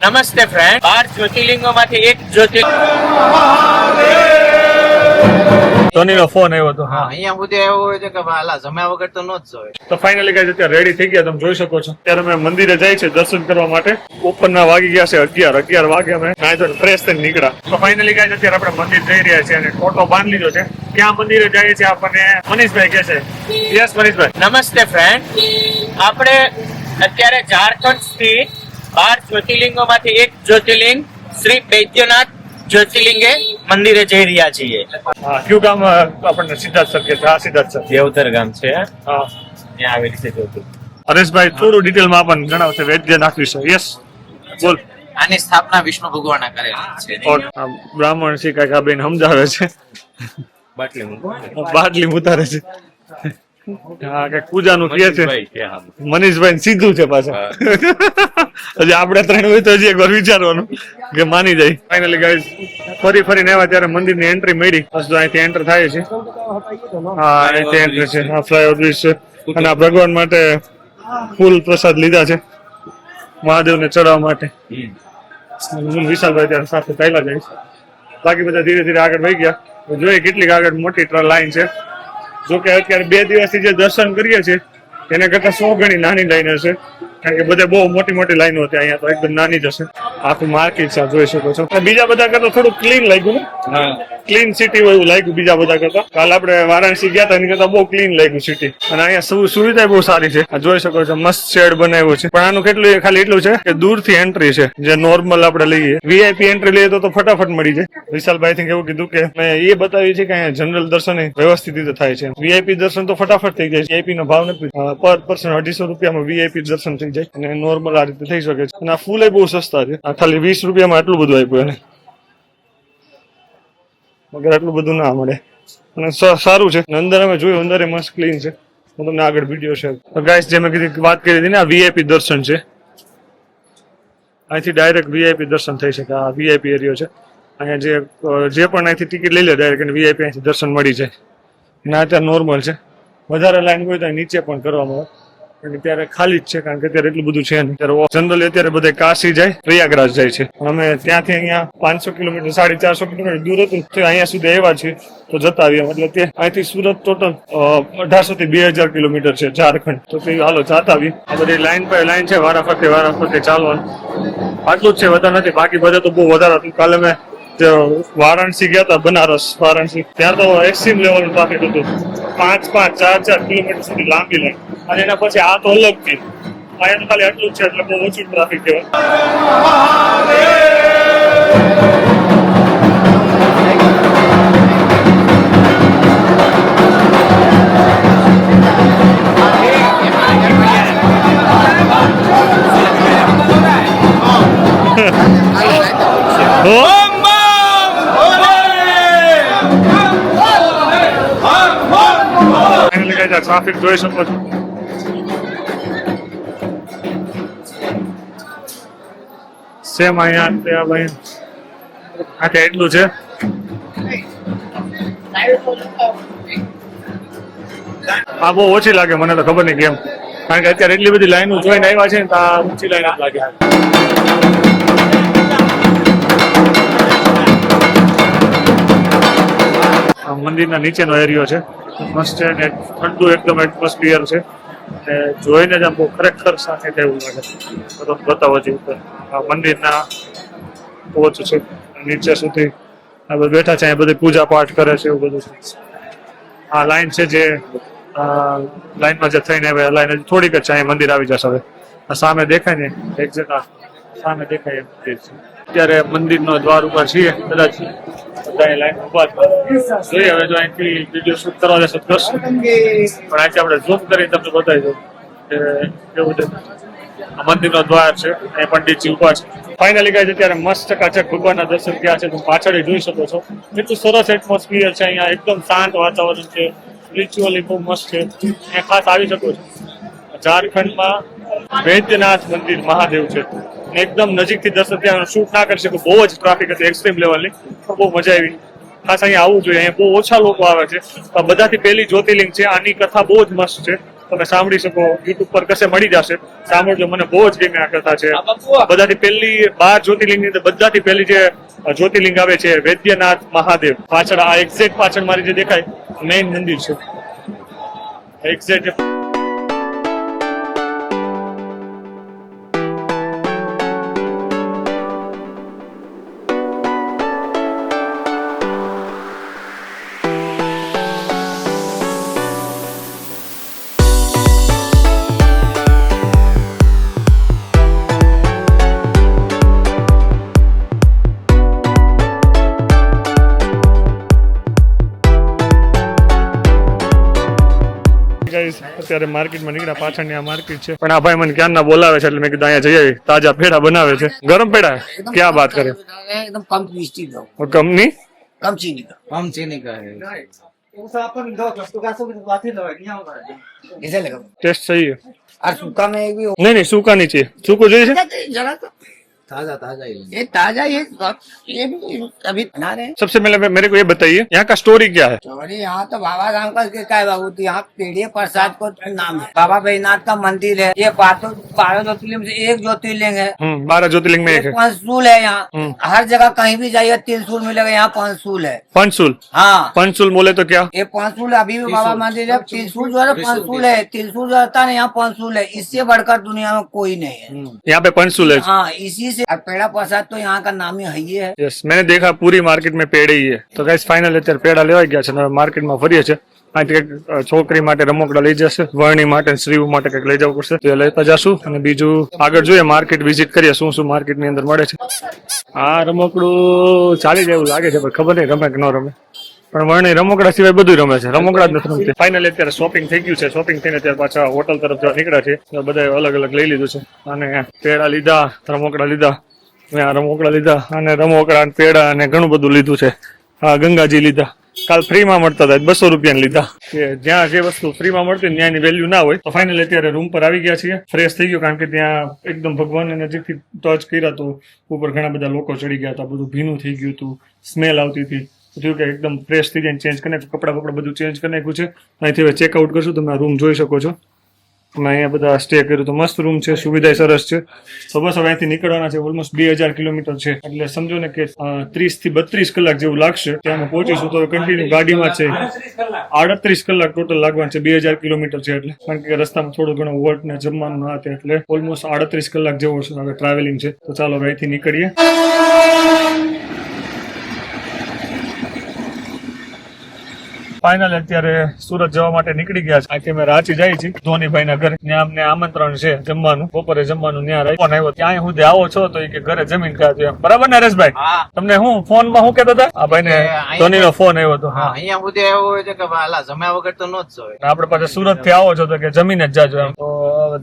નમસ્તે ફ્રેન્ડ, 12 જ્યોતિર્લિંગોમાંથી એક જ્યોતિર્લિંગ ધોનીનો ફોન આવ્યો હતો. હા, અહીંયા સુધી એવું હોય છે કે હાલા જમ્યા વગર તો નો જ જોવે. તો ફાઇનલી ગાઈસ અત્યારે રેડી થઈ ગયા, તમે જોઈ શકો છો. ત્યારે અમે મંદિરે જાય છે દર્શન કરવા માટે. ઉપરના વાગી ગયા છે 11 વાગે અમે નાઈ તો ફ્રેશ થઈને નીકળ્યા. તો ફાઇનલી ગાઈસ અત્યારે આપણે મંદિર જઈ રહ્યા છીએ અને ફોટો બાંધી લીધો છે. ક્યાં મંદિરે જઈએ છીએ આપણને મનીષભાઈ કહે છે. યસ મનીષભાઈ. નમસ્તે ફ્રેન્ડ, આપણે અત્યારે ઝારખંડ સ્થિત 12 જ્યોતિર્લિંગોમાંથી એક જ્યોતિર્લિંગ શ્રી બૈદ્યનાથ જ્યોતિર્લિંગે મંદિરે જઈ રહ્યા છીએ. હા, કયું ગામ આપણને સિદ્ધાર્થ સર કે છે? હા, સિદ્ધાર્થ સર. દેવધર ગામ છે, હા, ત્યાં આવેલી છે જ્યોતિર્લિંગ. હરેશભાઈ થોડું ડિટેલમાં આપણને જણાવશે વૈદ્યનાથ વિશે. યસ, બોલ. આની સ્થાપના વિષ્ણુ ભગવાને કરેલી છે. આ બ્રાહ્મણ છે કાંઈક આ બેન સમજાવે છે. બાટલી ઉતારે છે. હા, કે પૂજાનું કહે છે. મનીષભાઈ સીધું છે પાછું. હજી આપણે ત્રણ હોય તો હજી એકવાર વિચારવાનું કે માની જાય. ફાઇનલી ગાઈઝ ફરીને આવ્યા ત્યારે મંદિરની એન્ટ્રી મળી. બસ અહીંથી એન્ટર થાય છે. હા, અહીંથી એન્ટ્રી છે. આ ફ્લાયઓવર બ્રિજ છે અને આ ભગવાન માટે ફૂલ પ્રસાદ લીધા છે મહાદેવને ચડાવવા માટે. વિશાલભાઈ ત્યારે સાથે ચાલ્યા જાય. બાકી બધા ધીરે ધીરે આગળ વહી ગયા. જોઈએ કેટલીક આગળ મોટી લાઈન છે. જો કે અત્યારે 2 દિવસથી જે દર્શન કરીએ છીએ એને કરતા 100 ગણી નાની લાઈન હશે, કારણ કે બધે બહુ મોટી લાઈનો હતી. અહીંયા તો એકદમ નાની જ હશે. આખું માર્કેટ છે, જોઈ શકો છો. બીજા બધા કરતા થોડું ક્લીન લાગ્યું ને, ક્લીન સિટી એવું લાગ્યું બીજા બધા કરતા. કાલ આપણે વારાણસી ગયા હતા એની કરતા બહુ ક્લીન લાગ્યું સિટી. અને અહીંયા સુવિધા બહુ સારી છે. જોઈ શકો છો, મસ્ત શેડ બનાવ્યો છે. પણ આનું કેટલું ખાલી એટલું છે કે દૂરથી એન્ટ્રી છે. જે નોર્મલ આપણે લઈએ વીઆઈપી એન્ટ્રી લઈએ તો ફટાફટ મળી જાય. વિશાલભાઈ થી એવું કીધું કે મેં એ બતાવ્યું છે કે અહીંયા જનરલ દર્શન વ્યવસ્થિત રીતે થાય છે. વીઆઈપી દર્શન તો ફટાફટ થઈ જાય છે. વીઆઈપી નો ભાવ નથી. પર પર્સન 250 રૂપિયામાં વીઆઈપી દર્શન થઈ જાય અને નોર્મલ આ રીતે થઈ શકે છે. અને આ ફૂલ બહુ સસ્તા છે. આ ખાલી 20 રૂપિયામાં આટલું બધું આપ્યું એને, મગર આટલું બધું ના મળે. અને સારું છે. અંદર અમે જોયું, અંદર મસ્ત ક્લીન છે. હું તમને આગળ વિડીયો શેર. ગાઈસ, જે મેં કીધી વાત કરી હતી ને, આ વીઆઈપી દર્શન છે. અહીંથી ડાયરેક્ટ વીઆઈપી દર્શન થઈ શકે. આ વીઆઈપી એરિયો છે. અહીંયા જે પણ અહીંથી ટિકિટ લઈ લે ડાયરેક્ટ વીઆઈપી અહીંથી દર્શન મળી જાય. ના અત્યારે નોર્મલ છે. વધારે લાઈન હોય તો નીચે પણ કરવામાં આવે. ત્યારે ખાલી જ છે, કારણ કે અત્યારે એટલું બધું છે નહીં. ત્યારે જનરલી અત્યારે બધા કાશી જાય, પ્રયાગરાજ જાય છે. અમે ત્યાંથી અહીંયા 500 કિલોમીટર 450 કિલોમીટર દૂર હતું તો અહીંયા સુધી આવ્યા છીએ તો જતા આવ્યા. મતલબ તે અહીંથી સુરત ટોટલ 1800 થી 2000 કિલોમીટર છે ઝારખંડ. તો તે હાલો જાતા આવી. આ બધી લાઈન પર લાઈન છે, વારાફરતે ચાલવાનું. આટલું જ છે, વધારે નથી. બાકી બધા તો બહુ વધારે હતું. કાલે મેં વારાણસી ગયા હતા, બનારસ વારાણસી, ત્યાં તો એક્સ્ટ્રીમ લેવલનું ટ્રાફિક હતું. 4 કિલોમીટર સુધી લાંબી લાઈન. અને એના પછી આ તો અલગ થી. અહીંયા તો ખાલી આટલું જ છે, એટલે બહુ ઓછું ટ્રાફિક કહેવાય. ટ્રાફિક જોઈ શકો છો. સેમ અહીંયા એટલું છે. આ બહુ ઓછી લાગે મને તો, ખબર નહીં કેમ. કારણ કે અત્યારે એટલી બધી લાઈનો જોઈને આવ્યા છે ને, તો આ ઊંચી લાઈન જ લાગે. મંદિરના નીચેનો એરિયો છે, મસ્ત છે ને ઠંડુ એકદમ એટમોસ્ફિયર છે. જોઈને જ આમ બહુ ખરેખર સાથે એવું લાગે. તો બતાવો છે ઉપર આ મંદિરના ટોચ છે, નીચે સુધી આ બધા બેઠા છે. અહીંયા બધી પૂજા પાઠ કરે છે, એવું બધું છે. આ લાઈન છે જે લાઈનમાં જે થઈને આવે, લાઈન થોડીક જ છે. અહીંયા મંદિર આવી જશે. હવે આ સામે દેખાય ને, એક્ઝેક્ટ સામે દેખાય મંદિર છે. અત્યારે મંદિરનો દ્વાર ઉપર છીએ, કદાચ બધા લાઈન ઉભા જોઈએ. હવે જો અહીંથી વિડીયો શૂટ કરવા જશે કરશું, પણ અહીંથી આપણે ઝૂમ કરીને તમને બતાવી દઉં કે કેવું છે. આ મંદિરનો દ્વાર છે, અહીં પંડિતજી ઉભા છે. ફાઇનલી ગાઈઝ અત્યારે મસ્ત ચકાચક ભગવાનના દર્શન થયા છે. તમે પાછળ જોઈ શકો છો કેટલું સરસ એટમોસ્ફિયર છે. અહીંયા એકદમ શાંત વાતાવરણ છે. સ્પિરિચ્યુઅલી બહુ મસ્ત છે. અહીંયા ખાસ આવી શકો છો. ઝારખંડમાં વૈદ્યનાથ મંદિર મહાદેવ છે. એકદમ નજીકથી દર્શન ત્યાં શૂટ ના કરી શકો, બહુ જ ટ્રાફિક હતી એક્સ્ટ્રીમ લેવલની. બહુ મજા આવી. ખાસ અહીંયા આવવું જોઈએ. અહીંયા બહુ ઓછા લોકો આવે છે. બધાથી પહેલી જ્યોતિર્લિંગ છે. આની કથા બહુ જ મસ્ત છે. તમે સાંભળી શકો, યુટ્યુબ પર કશે મળી જશે, સાંભળજો. મને બહુ જ ગમી આ કથા છે. બધાથી પહેલી 12 જ્યોતિર્લિંગ ની બધાથી પહેલી જે જ્યોતિર્લિંગ આવે છે વૈદ્યનાથ મહાદેવ. પાછળ આ એક્ઝેક્ટ પાછળ મારી જે દેખાય મેઇન મંદિર છે એક્ઝેક્ટ. અત્યારે માર્કેટમાં નીકળ્યા, પાછળની આ માર્કેટ છે. પણ આ ભાઈ મને ક્યારના બોલાવે છે એટલે મેં કીધું અહીંયા જઈ આવી. તાજા પેડા બનાવે છે, ગરમ પેડા. ક્યાં વાત કરે, एकदम कम मिष्टी दो, કંપની कम चीनी का, हम चीनी का है ऐसे लगा. टेस्ट सही है. और सूखा में भी हो- नहीं नहीं सूखा नहीं चाहिए. सूखो જોઈએ છે. जरा तो ताजा ताजा ही ये ताजा, ये भी अभी बना रहे हैं. सबसे पहले मेरे को ये बताइए यहाँ का स्टोरी क्या है. और यहाँ तो बाबा राम का क्या है बाबू, तो यहाँ पेड़िया प्रसाद को नाम है. बाबा बैजनाथ का मंदिर है. ये 12 ज्योतिर्लिंग से एक ज्योतिर्लिंग है. 12 ज्योतिर्लिंग में एक है. पंचसूल है यहाँ. हर जगह कहीं भी जाइए त्रिशूल मिलेगा, यहाँ पंचसूल है. पंचसूल. हाँ, पंचसूल बोले तो क्या. ये पंचसूल अभी भी बाबा मंदिर है. त्रिशूल जो है पंचसूल है, त्रिशूल जो रहता है ना यहाँ पंचसूल है. इससे बढ़कर दुनिया में कोई नहीं है. यहाँ पे पंचसूल है. हाँ, इसी से. और पेड़ा प्रसाद तो यहाँ का नाम ही है. यस, मैंने देखा पूरी मार्केट में पेड़े ही है. तो गाइस फाइनल અત્યારે પેડા લેવાઈ ગયા છે ને માર્કેટ માં ફરીએ છે. અહીંથી એક છોકરી માટે રમકડા લઈ જશે, વર્ણી માટે, શ્રીવ માટે કંઈક લઈ જવું પડશે, તો એ લેતા જશું. અને બીજું આગળ જોઈએ, માર્કેટ વિઝિટ કરીએ શું શું માર્કેટ ની અંદર મળે છે. આ રમકડું ચાલી જાય એવું લાગે છે પણ ખબર નહીં રમે કે ન રમે. પણ વર્ણી રમકડા સિવાય બધું રમે છે, રમકડા જ નથી રમતી. ફાઇનલી અત્યારે શોપિંગ થઈ ગયું છે. શોપિંગ થઈને અત્યારે પાછા હોટલ તરફ જવા નીકળ્યા છે. બધા અલગ અલગ લઈ લીધું છે. અને પેડા લીધા, રમકડા લીધા, રમકડા લીધા અને રમકડા અને પેડા અને ઘણું બધું લીધું છે. હા, ગંગાજી લીધા, કાલ ફ્રીમાં મળતા હતા, 200 રૂપિયા લીધા. કે જ્યાં જે વસ્તુ ફ્રીમાં મળતી ત્યાંની વેલ્યુ ના હોય. તો ફાઇનલી અત્યારે રૂમ પર આવી ગયા છીએ. ફ્રેશ થઈ ગયો કારણ કે ત્યાં એકદમ ભગવાનને નજીકથી ટચ કર્યા તો ઉપર ઘણા બધા લોકો ચડી ગયા હતા. બધું ભીનું થઈ ગયું હતું, સ્મેલ આવતી હતી. થયું કે એકદમ ફ્રેશ થઈ જાય, ચેન્જ કરી નાખ્યું, કપડા બધું ચેન્જ કરી નાખ્યું છે. અહીંથી હવે ચેકઆઉટ કરશું. તમે આ રૂમ જોઈ શકો છો. અમે અહીંયા બધા સ્ટે કર્યું તો મસ્ત રૂમ છે, સુવિધા સરસ છે. તો બસ હવે અહીંથી નીકળવાના છે. ઓલમોસ્ટ 2000 કિલોમીટર છે એટલે સમજો ને કે 30 થી 32 કલાક જેવું લાગશે. ત્યાં પહોંચીશું તો કન્ટિન્યુ ગાડીમાં છે 38 કલાક ટોટલ લાગવાના છે. 2000 કિલોમીટર છે એટલે, કારણ કે રસ્તામાં થોડું ઘણું વોટ ને જમવાનું ના હતું એટલે ઓલમોસ્ટ 38 કલાક જેવો છે હવે ટ્રાવેલિંગ છે. તો ચાલો હવે અહીંથી નીકળીએ. ફાઇનલ અત્યારે સુરત જવા માટે નીકળી ગયા છે. અહીંથી અમે રાંચી જાય છે ધોનીભાઈ ના ઘરે. ત્યાં અમને આમંત્રણ છે જમવાનું, બપોરે જમવાનું ત્યાં રહી. ફોન આવ્યો ત્યાં સુધી આવો છો તો કે ઘરે જમીન ખાધું એમ. બરાબર ને હરેશભાઈ? હા. તમને હું ફોન માં શું કેતા હતા? આ ભાઈ ને ધોની નો ફોન આવ્યો હતો. હા, અહીંયા સુધી આવ્યો હોય છે કે હાલા જમ્યા વગર તો નો જ જોવે. આપડે પાછા સુરત થી આવો છો તો કે જમીને જ જાજો એમ. તો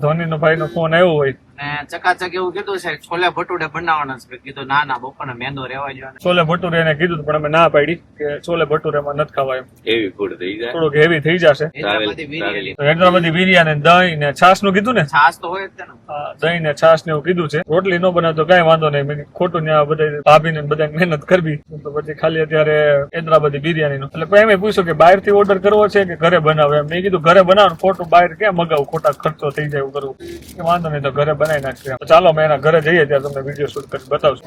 ધોની નો ભાઈ નો ફોન આવ્યો હોય. ને ચકાચક એવું કીધું છે છોલે ભટુરે બનાવવાના છે. કીધું ના ના બપોરને મેંદો રહેવા દો. છોલે ભટુરે એને કીધું પણ અમે ના પાડી કે છોલે ભટુરે માં નથી ખાવા એમ. એવી ફૂડ થઈ જાય. થોડુંક હેવી થઈ જશે. હૈદરાબાદી બિરયાની તો હૈદરાબાદી બિરયાની, દહીં ને છાસ નું કીધું ને. છાસ તો હોય જ છે ને. દહીં ને છાસ ને એવું કીધું છે. રોટલી નો બનાવતો કઈ વાંધો નહીં. મેં ખોટું ત્યાં બધા ભાભી ને બધા મહેનત કરવી તો પછી ખાલી અત્યારે હૈદરાબાદી બિરયાની નું. એટલે એમ પૂછ્યું કે બહાર થી ઓર્ડર કરવો છે કે ઘરે બનાવો એમ. મેં કીધું ઘરે બનાવો, ખોટું બહાર ક્યાં મગાવું, ખોટા ખર્ચો થઈ જાય એવું કરવું. કે વાંધો નહીં તો ઘરે બનાવી નાખશે. તો ચાલો મેં એના ઘરે જઈએ ત્યારે તમને વિડીયો શૂટ કરી બતાવશું.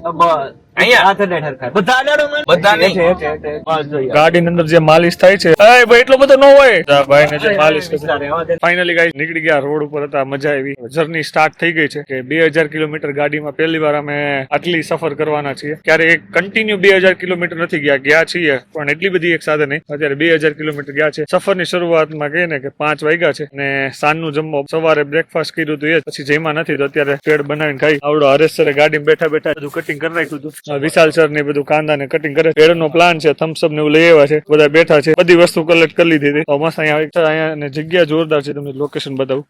ગાડી ની અંદર જે માલિશ થાય છે એટલો બધો ન હોય. ભાઈ ને જે માલિશ ફાઇનલી ગાઈસ નીકળી ગયા. રોડ ઉપર હતા, મજા આવી. જર્ની સ્ટાર્ટ થઈ ગઈ છે કે 2000 કિલોમીટર ગાડીમાં પહેલી વાર અમે આટલી સફર કરવાના છીએ. ક્યારે એક કન્ટિન્યુ 2000 કિલોમીટર નથી ગયા છીએ પણ એટલી બધી એક સાથે નહીં. અત્યારે 2000 કિલોમીટર ગયા છે. સફરની શરૂઆતમાં કહીએ ને કે 5 વાગ્યા છે ને સાંજનું જમવા સવારે બ્રેકફાસ્ટ કર્યું હતું એ પછી જમ્યા નથી તો અત્યારે પેડ બનાવીને ખાઈ. આવડો હરેશ સરે ગાડીમાં બેઠા બેઠા બધું કટિંગ કરી નાખ્યું હતું. વિશાલ સર ને બધું કાંદા ને કટિંગ કરે. પેડ નો પ્લાન છે, થમ્સઅપ ને એવું લઈ આવ્યા છે. બધા બેઠા છે, બધી વસ્તુ કલેક્ટ કરી લીધી હતી. મસ્ત અહીંયા જગ્યા જોરદાર છે. તમને લોકેશન બતાવું.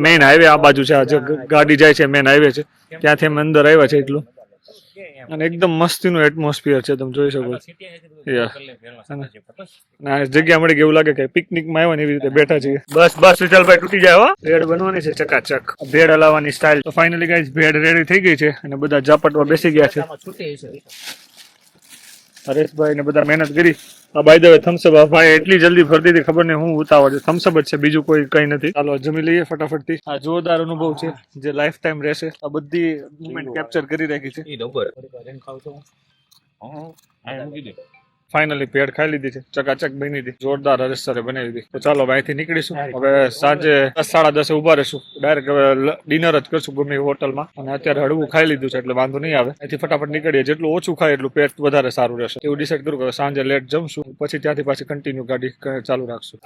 મેઇન હાઈવે આ બાજુ છે. આ જે ગાડી જાય છે મેઇન હાઈવે છે ત્યાંથી અમે અંદર આવ્યા છે એટલું. અને એકદમ મસ્તીનું એટમોસ્ફિયર છે, તમે જોઈ શકો છો. જગ્યા મળી એવું લાગે કે પિકનિક માં આવ્યા ને એવી રીતે બેઠા છીએ. બસ વિશાલભાઈ તૂટી જાય. ભેડ બનવાની છે ચકાચક. ભેડ હલાવવાની સ્ટાઇલ. તો ફાઇનલી ગાઈસ ભેડ રેડી થઈ ગઈ છે અને બધા ઝાપટવા બેસી ગયા છે. હરેશભાઈ ને બધા મહેનત કરી. બાય ધ વે થમ્સઅપ ભાઈ એટલી જલ્દી ફરતી હતી ખબર નહીં હું ઉતાવળ છે. થમ્સઅપ જ છે, બીજું કોઈ કઈ નથી. ચાલો જમી લઈએ ફટાફટથી. આ જોરદાર અનુભવ છે જે લાઈફ ટાઈમ રહેશે. આ બધી મુમેન્ટ કેપ્ચર કરી રાખી છે. ફાઇનલી પેડ ખાઈ લીધી છે, ચકાચક બની હતી, જોરદાર હરેશ સરે બનાવી દીધી. તો ચાલો અહીંથી નીકળીશું. હવે સાંજે 10-10:30 ઉભા રહીશું. ડાયરેક્ટ હવે ડિનર જ કરશું ગમે એવી હોટલમાં. અને અત્યારે હળવું ખાઈ લીધું છે એટલે વાંધો નહીં આવે. અહીંથી ફટાફટ નીકળીએ. જેટલું ઓછું ખાય એટલું પેટ વધારે સારું રહેશે. એવું ડિસાઈડ કરું કે સાંજે લેટ જમશું, પછી ત્યાંથી પાછી કન્ટિન્યુ ગાડી ચાલુ રાખશું.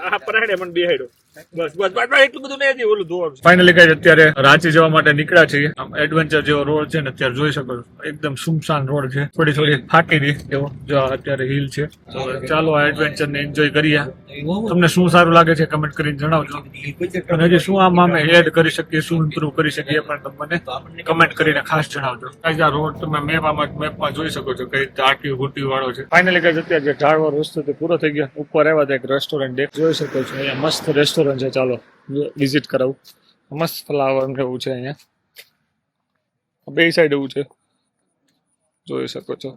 ફાઇનલી કઈ અત્યારે રાંચી જવા માટે નીકળ્યા છીએ. એડવેન્ચર જેવો રોડ છે ને અત્યારે જોઈ શકો છો, એકદમ સુમસાન રોડ છે. થોડી ફાટી રહી એવો જો અત્યારે હિલ છે. તો ચાલો આ એડવેન્ચર ને એન્જોય કરીએ. તમને શું સારું લાગે છે કમેન્ટ કરીને જણાવજો. અને હજી શું આમ અમે એડ કરી શકીએ, શું ઇમ્પ્રુવ કરી શકીએ પણ તમને કમેન્ટ કરીને ખાસ જણાવજો. આ રોડ તમે મેપમાં જોઈ શકો છો કઈ આટી ઘૂંટી વાળો છે. ફાઇનલી કઈ અત્યારે જે ઢાળવાળો રસ્તો તે પૂરો થઈ ગયો. ઉપર આવ્યા હતા એક રેસ્ટોરન્ટ જોઈ શકો છો. અહીંયા મસ્ત રેસ્ટોરન્ટ છે, ચાલો વિઝિટ કરાવું. મસ્ત ફ્લાવર ને એવું છે અહીંયા બે સાઈડ એવું છે, જોઈ શકો છો.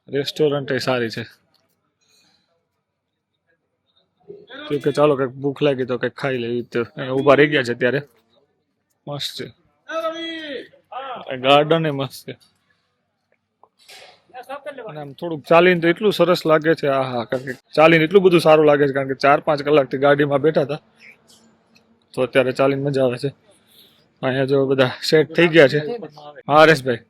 રેસ્ટોરન્ટ સારી છે. કે ચાલો કઈક ભૂખ લાગી તો કઈક ખાઈ લેવી. ઉભા રહી ગયા છે અત્યારે. મસ્ત છે ગાર્ડન એ મસ્ત છે. અને આમ થોડુંક ચાલીને તો એટલું સરસ લાગે છે. હા કારણ કે ચાલીને એટલું બધું સારું લાગે છે કારણ કે 4-5 કલાકથી ગાડીમાં બેઠા હતા તો અત્યારે ચાલીને મજા આવે છે. અહીંયા જો બધા સેટ થઈ ગયા છે. હા હરેશભાઈ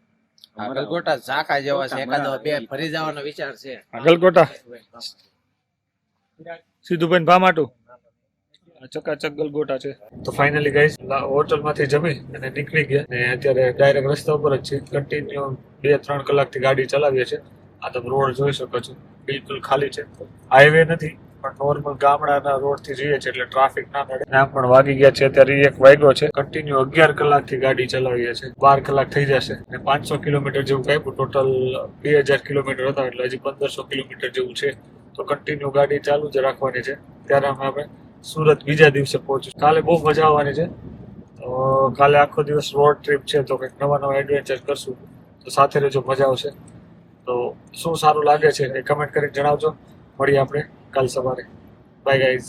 ગલગોટા ઝાખા જેવા છે, એકાદો બે ફરી જવાનો વિચાર છે. ગલગોટા સીધુભાઈ ભામાટું ચકાચક ગલગોટા છે. તો ફાઇનલી ગાઈસ હોટલ માંથી જમી અને નીકળી ગયા ને અત્યારે ડાયરેક્ટ રસ્તા ઉપર જ છે. કન્ટિન્યુ 2-3 કલાકથી ગાડી ચલાવીએ છીએ. આ તમે રોડ જોઈ શકો છો, બિલકુલ ખાલી છે. હાઈવે નથી પણ નોર્મલ ગામડાના રોડ થી જઈએ છીએ એટલે ટ્રાફિક ના નડે. આમ પણ વાગી ગયા છે અત્યારે 1 વાગ્યો છે. કન્ટિન્યુ 11 કલાકથી ગાડી ચલાવીએ છીએ. 12 કલાક થઈ જશે અને 500 કિલોમીટર જેવું કાપ્યું. ટોટલ 2000 કિલોમીટર હતા એટલે હજી 1500 કિલોમીટર જેવું છે. તો કન્ટિન્યુ ગાડી ચાલુ જ રાખવાની છે. ત્યારે અમે સુરત બીજા દિવસે પહોંચ્યું. કાલે બહુ મજા આવવાની છે. તો કાલે આખો દિવસ રોડ ટ્રીપ છે તો કંઈક નવા એડવેન્ચર કરશું. તો સાથે રહેજો, મજા આવશે. તો શું સારું લાગે છે એ કમેન્ટ કરીને જણાવજો. મળીએ આપણે કાલ સવારે. By guys.